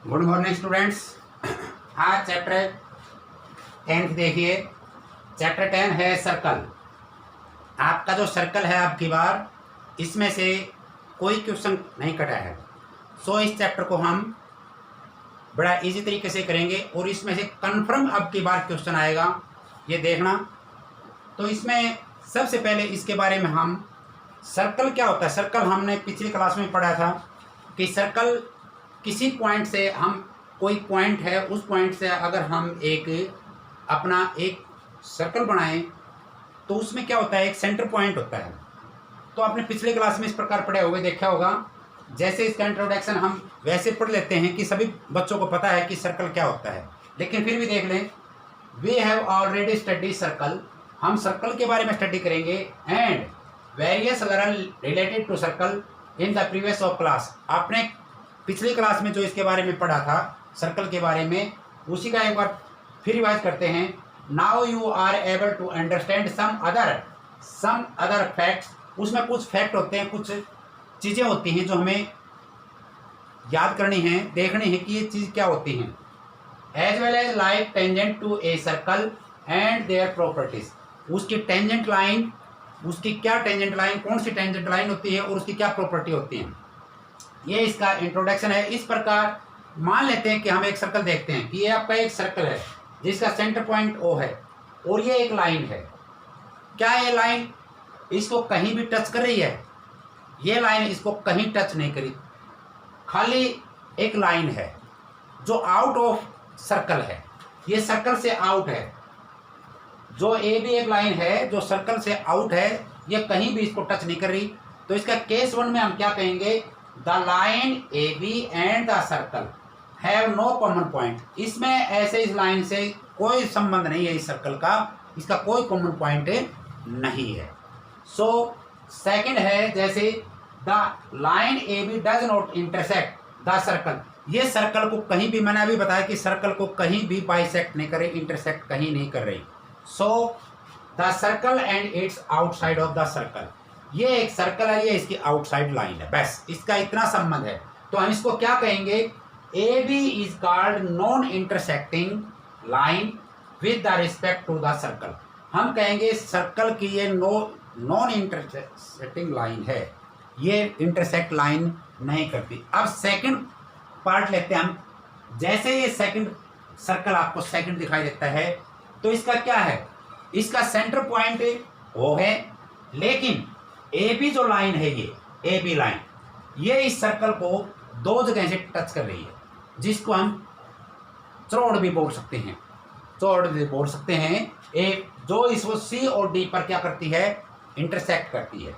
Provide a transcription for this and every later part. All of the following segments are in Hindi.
Good morning students. आज चैप्टर 10 देखिए। चैप्टर 10 है सर्कल। आपका जो सर्कल है आपकी बार इसमें से कोई क्वेश्चन नहीं कटा है। सो इस चैप्टर को हम बड़ा इजी तरीके से करेंगे और इसमें से कन्फर्म अब की बार क्वेश्चन आएगा, ये देखना। तो इसमें सबसे पहले इसके बारे में हम सर्कल क्या होता है। सर्कल हमने पिछली क्लास में पढ़ा था कि सर्कल किसी पॉइंट से हम कोई पॉइंट है उस पॉइंट से अगर हम अपना एक सर्कल बनाएं तो उसमें क्या होता है, एक सेंटर पॉइंट होता है। तो आपने पिछले क्लास में इस प्रकार पढ़े हुए देखा होगा। जैसे इसका इंट्रोडक्शन हम वैसे पढ़ लेते हैं कि सभी बच्चों को पता है कि सर्कल क्या होता है, लेकिन फिर भी देख लें। We have already study circle. हम सर्कल के बारे में स्टडी करेंगे and various learn related to circle in the previous of class. आपने पिछली क्लास में जो इसके बारे में पढ़ा था सर्कल के बारे में, उसी का एक बार फिर रिवाइज करते हैं। Now you are able to understand some other facts. उसमें कुछ फैक्ट होते हैं, कुछ चीज़ें होती हैं जो हमें याद करनी है, देखनी है कि ये चीज़ क्या होती हैं। As well as like tangent to a circle and their properties. उसकी टेंजेंट लाइन, उसकी क्या टेंजेंट लाइन, कौन सी टेंजेंट लाइन होती है और उसकी क्या प्रॉपर्टी होती है, ये इसका इंट्रोडक्शन है। इस प्रकार मान लेते हैं कि हम एक सर्कल देखते हैं कि ये आपका एक सर्कल है जिसका सेंटर पॉइंट O है और ये एक लाइन है। क्या ये लाइन इसको कहीं भी टच कर रही है? ये लाइन इसको कहीं टच नहीं करी, खाली एक लाइन है जो आउट ऑफ सर्कल है। ये सर्कल से आउट है। जो ए भी एक लाइन है जो सर्कल से आउट है, ये कहीं भी इसको टच नहीं कर रही। तो इसका केस 1 में हम क्या कहेंगे, the line A B and the circle have no common point. इसमें ऐसे इस लाइन से कोई संबंध नहीं है, इस सर्कल का इसका कोई कॉमन पॉइंट नहीं है। सो सेकंड है, जैसे the line A B does not intersect the circle. ये सर्कल को कहीं भी, मैंने अभी बताया कि सर्कल को कहीं भी बाइसेक्ट नहीं कर रही, इंटरसेक्ट कहीं नहीं कर रही। So the circle and it's outside of the circle. ये एक सर्कल है, ये इसकी आउटसाइड लाइन है, बस इसका इतना संबंध है। तो हम इसको क्या कहेंगे, A B is called non intersecting line with the respect to the circle. हम कहेंगे सर्कल की ये नॉन इंटरसेक्टिंग लाइन है, ये इंटरसेक्ट लाइन नहीं करती। अब सेकंड पार्ट लेते हैं हम। जैसे ये सेकंड सर्कल आपको सेकंड दिखाई देता है तो इसका क्या है, इसका सेंटर पॉइंट O है, लेकिन ए बी जो लाइन है, ये ए बी लाइन, ये इस सर्कल को दो जगह से टच कर रही है, जिसको हम चौड़ भी बोल सकते हैं, चौड़ भी बोल सकते हैं। एक जो इसको सी और डी पर क्या करती है, इंटरसेक्ट करती है।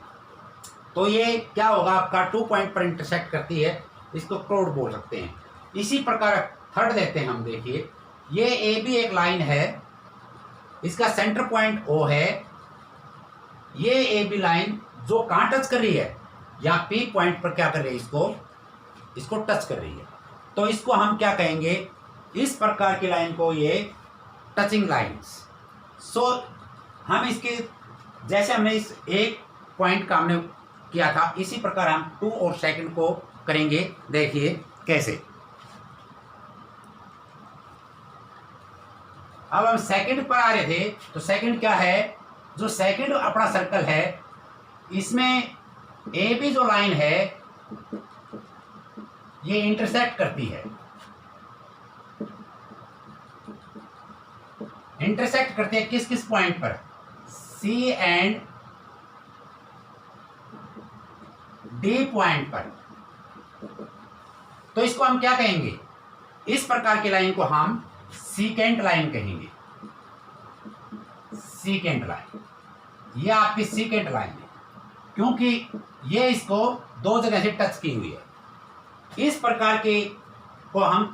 तो ये क्या होगा, आपका 2 पॉइंट पर इंटरसेक्ट करती है, इसको क्रोड बोल सकते हैं। इसी प्रकार थर्ड लेते हैं हम। देखिए ये ए बी एक लाइन है, इसका सेंटर पॉइंट O है। ये ए बी लाइन जो कहाँ टच कर रही है, या पी पॉइंट पर क्या कर रही है, इसको टच कर रही है। तो इसको हम क्या कहेंगे, इस प्रकार की लाइन को ये टचिंग लाइंस। सो हम इसके जैसे हमने इस एक पॉइंट का हमने किया था, इसी प्रकार हम 2 और सेकंड को करेंगे। देखिए कैसे। अब हम सेकंड पर आ रहे थे, तो सेकंड क्या है, जो सेकंड अपना सर्कल है, इसमें ए बी जो लाइन है ये इंटरसेक्ट करती है। इंटरसेक्ट करती है किस किस पॉइंट पर, सी एंड डी पॉइंट पर। तो इसको हम क्या कहेंगे, इस प्रकार की लाइन को हम सीकेंट लाइन कहेंगे। सीकेंट लाइन, ये आपकी सीकेंट लाइन है क्योंकि ये इसको दो जगह से टच की हुई है। इस प्रकार के को हम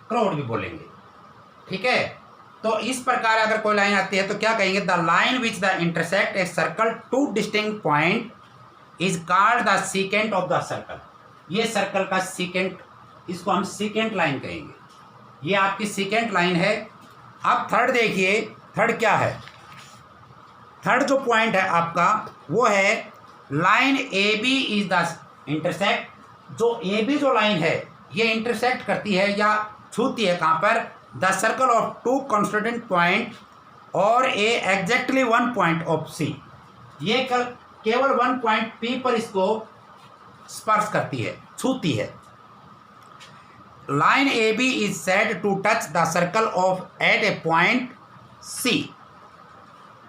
क्राउड भी बोलेंगे, ठीक है। तो इस प्रकार अगर कोई लाइन आती है तो क्या कहेंगे, the line which the intersect a circle 2 distinct point is called the secant of the circle. ये सर्कल का सीकेंट, इसको हम सीकेंट लाइन कहेंगे। ये आपकी सीकेंट लाइन है। अब थर्ड देखिए, थर्ड क्या है, थर्ड जो पॉइंट है आपका वो है line A B is the intersect. जो ए बी जो लाइन है ये इंटरसेक्ट करती है या छूती है कहाँ पर, the circle of two constituent point और a exactly one point of C, ये केवल वन पॉइंट पी पर इसको स्पर्श करती है, छूती है। Line A B is said to touch the circle of at a point C,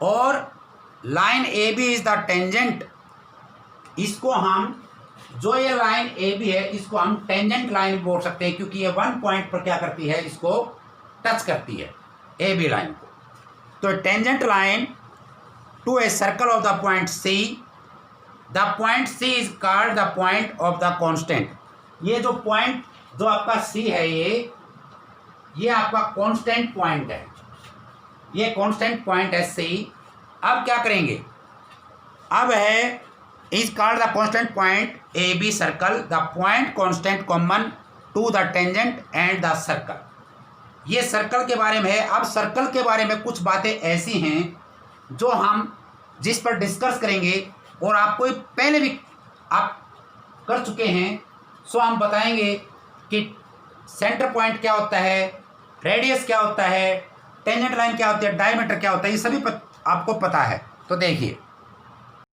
और line A B is the tangent, इसको हम, जो ये लाइन ए बी है इसको हम टेंजेंट लाइन बोल सकते हैं, क्योंकि ये वन पॉइंट पर क्या करती है, इसको टच करती है ए बी लाइन को। तो tangent line to a circle of the point C, the point C is called the point of the constant. ये जो पॉइंट जो आपका सी है, ये आपका कांस्टेंट पॉइंट है, ये कांस्टेंट पॉइंट है सी। अब क्या करेंगे, अब है is called the constant point A B circle, the point constant common to the tangent and the circle. ये सर्कल के बारे में है। अब सर्कल के बारे में कुछ बातें ऐसी हैं जो हम जिस पर डिस्कस करेंगे, और आपको पहले भी आप कर चुके हैं, सो हम बताएंगे कि सेंटर पॉइंट क्या होता है, रेडियस क्या होता है, टेंजेंट लाइन क्या होती है, डायमीटर क्या होता है, ये सभी आपको पता है। तो देखिए,